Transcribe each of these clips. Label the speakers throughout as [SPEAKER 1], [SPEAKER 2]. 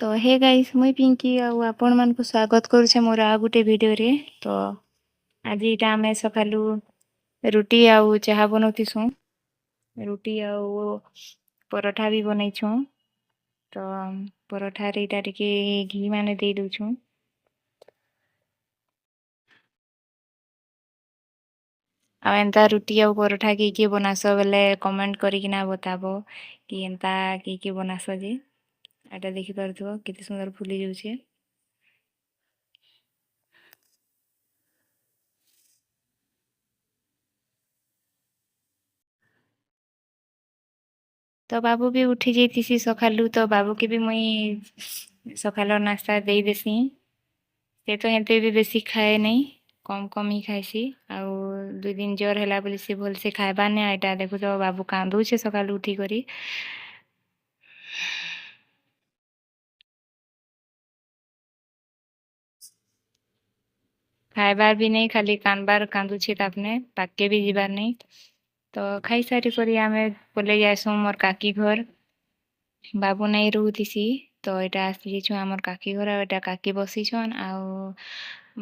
[SPEAKER 1] तो hey guys मुई पिंकी आउ आपण मानकु स्वागत करूछे मोर आ गुटे वीडियो रे। तो आज इटा आमे सकालू रुटी आउ चाहा बनौतीसु। रुटी आउ परोठा भी बनैछु। तो परोठा रे इटा टिके घी माने दे दउछु। आ एंता रुटी आउ परोठा की बनासो बेले कमेंट करिकिना बताबो कि एंता की बनासो जे। एटा देखि पारथुबो केते सुंदर फुली जाउछे। तो बाबू भी उठी जाइतिसी सकालू तो बाबू के भी मुई सकालर नाश्ता देई देसी। से तो हेते भी बेसी खाए नहीं कम कम ही खाइसी। आउ 2 दिन जर ହେଲା ବୋଲି ସେ ଭଲ ସେ ଖାଇବା ने एटा देखु तो बाबू कांदुछे सकालू उठी करी। खाइबार भी नहीं खाली कानबार कांदुछे तापने पाके भी ଯିବାର नहीं। तो खाई सारी करी आमे पले जाइसु मोर काकी घर। बाबू नहीं रहुथिसी तो एटा आसी जेछु हमर काकी घर आ एटा काकी बसिछन आउ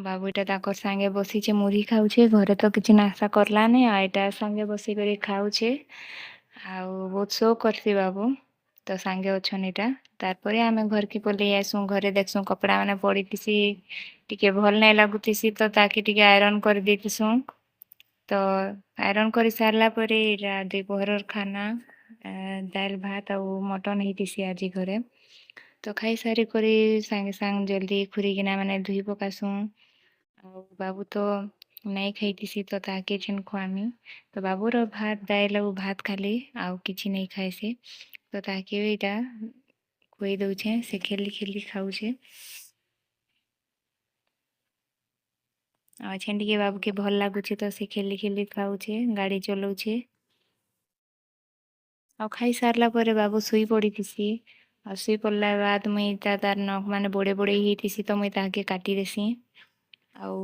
[SPEAKER 1] बाबू एटा ताकर संगे बसिछे मुढ़ी खाउछे घरे तो किछि नास्ता करला ने आ एटा संगे बसी करी खाउछे आउ बहुत शो करसी बाबू तो संगे अछन एटा तारपरे आमे घर के पले आइसु घरे देखसु कपड़ा माने पड़ीतिसी टिके भल नहीं लागुतिसी तो ताकि टिके आयरन कर देतिसु। तो आयरन कर सारला परे एटा दोपहरर खाना दाल भात आउ मटन ହେଇଥିସି ଆଜି ଘରେ। तो खाई सारी करी साଙ୍ଗे साଙ୍ଗ जल्दी खुरीकिना माने धुई पकासु ଆଉ बाबू तो नहीं खाइथिसी तो ताके जेन खुआमी तो बाबूर भात दाइल आउ भात खाली आउ किछि नहीं खाइसे तो ताके एटा खुई दउछे से खेली खेली खाउछे। आ छेन टिके बाबू के भल लागुछे तो से खेली खेली खाउछे गाड़ी चलौछे। ଆଉ ଖାଇ ସାରିଲା ପରେ ବାବୁ ଶୋଇ ପଡ଼ିଥିସି ଆଉ ଶୋଇ ପଡ଼ିଲା ବାଦ ମୁଇଁ ତାର ନଖ ମାନେ ବଡ଼େ ବଡ଼େ ହେଇଥିସି ତ ମୁଇଁ ତାହାକେ କାଟି ଦେସି ଆଉ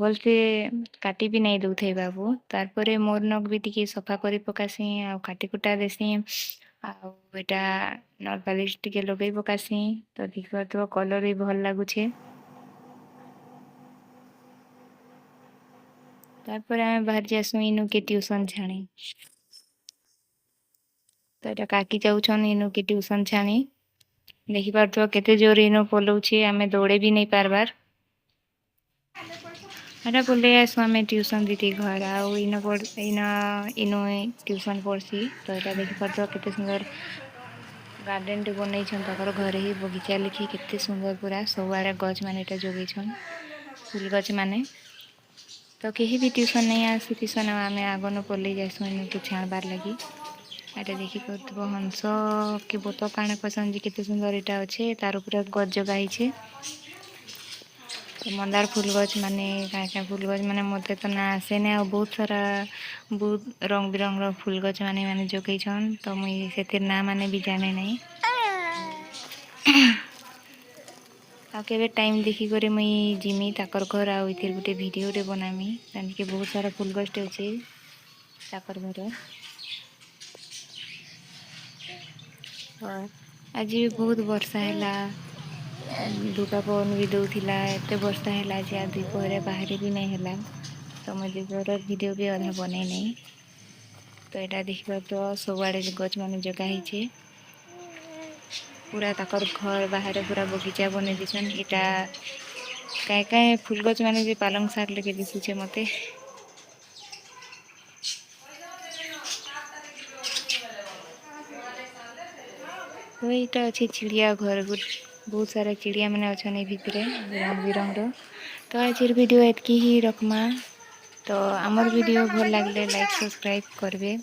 [SPEAKER 1] ଭଲସେ କାଟି ବି ନାଇଁ ଦଉଥାଏ ବାବୁ ତାରପରେ ମୋର୍ ନଖ ବି ଟିକେ ସଫା କରି ପକାସି ଆଉ କାଟି କୁଟା ଦେସି ଆଉ ଏଟା ନଲ୍ ପାଲିଶ ଟିକେ ଲଗେଇ ପକାସି ତ ଦେଖିପାରୁଥିବ କଲର୍ ବି ଭଲ ଲାଗୁଛେ। ତାରପରେ ଆମେ ବାହାରି ଯାସୁଁ ଇନୁକେ ଟ୍ୟୁସନ୍ ଛାଣି। ତ ଏଟା କାକି ଯାଉଛନ୍ ଇନୁକେ ଟ୍ୟୁସନ୍ ଛାଣି ଦେଖିପାରୁଥିବ କେତେ ଜୋରେ ଇନୁ ପଲଉଛେ ଆମେ ଦୌଡ଼ି ବି ନାଇଁ ପାରବାର୍। ଏଟା ପଲେଇ ଆସୁ ଆମେ ଟ୍ୟୁସନ୍ ଦିଦି ଘର ଆଉ ଇନୁ ଟ୍ୟୁସନ୍ ପଢ଼ସି ତ ଏଟା ଦେଖିପାରୁଥିବ କେତେ ସୁନ୍ଦର ଗାର୍ଡେନଟେ ବନେଇଛନ୍ ତାଙ୍କର ଘରେ ହିଁ ବଗିଚା ଲେଖି କେତେ ସୁନ୍ଦର ପୁରା ସବୁଆଡ଼େ ଗଛ ମାନେ ଏଟା ଯୋଗେଇଛନ୍ ଫୁଲ ଗଛ ମାନେ ତ କେହି ବି ଟ୍ୟୁସନ୍ नहीं ଆସିଥିସନ୍ ଆଉ ଆମେ ଆଗନୁ ପଲେଇ ଯାଏସୁଁ ଇନୁକେ ଛାଣବାର୍ ଲାଗି। एटा देखि पारुथिबो हंस के बतक काଣା कहसन जे केते सुंदर एटा अच्छे तार उपरे गछ जगा ହେଇଛେ। मंदार फूल गछ माने काँ फूल गछ माने मते तो ना आसे ने आ बहुत सारा बहुत रंग बिरंग फूल गछ माने जोगैछन तो मुई सेतिर ना माने भी जाने नहीं। आ केबे टाइम देखि करे मुई जिमी ताकर घर आ इथिर गुटे वीडियो रे बनामी तानि के बहुत सारा फूल गछटे अछि ताकर घर। आज भी बहुत वर्षा हैला धूपा पवन भी दउथिला एते वर्षा हैला जे आज दुपहरे बाहर भी नहीं हैला तो मुझे दुपहर वीडियो भी अधा बनै नहीं। तो एटा देखिबा तो सबआड़े गछ माने जगा ହେଇଛେ पूरा ताकर घर बाहर पूरा बगीचा बने दिछन एटा काहे काहे फूल गछ माने जे पालंग सार लगे दिसुछे मते। तो यहाँ अच्छे चिड़िया घर बहुत सारा चिड़िया मैंने अच्छा नहीं भितरे रंग बिरंग तो आज वीडियो एतकी ही रखमा तो आमर वीडियो भल लगे लाइक सब्सक्राइब करबे।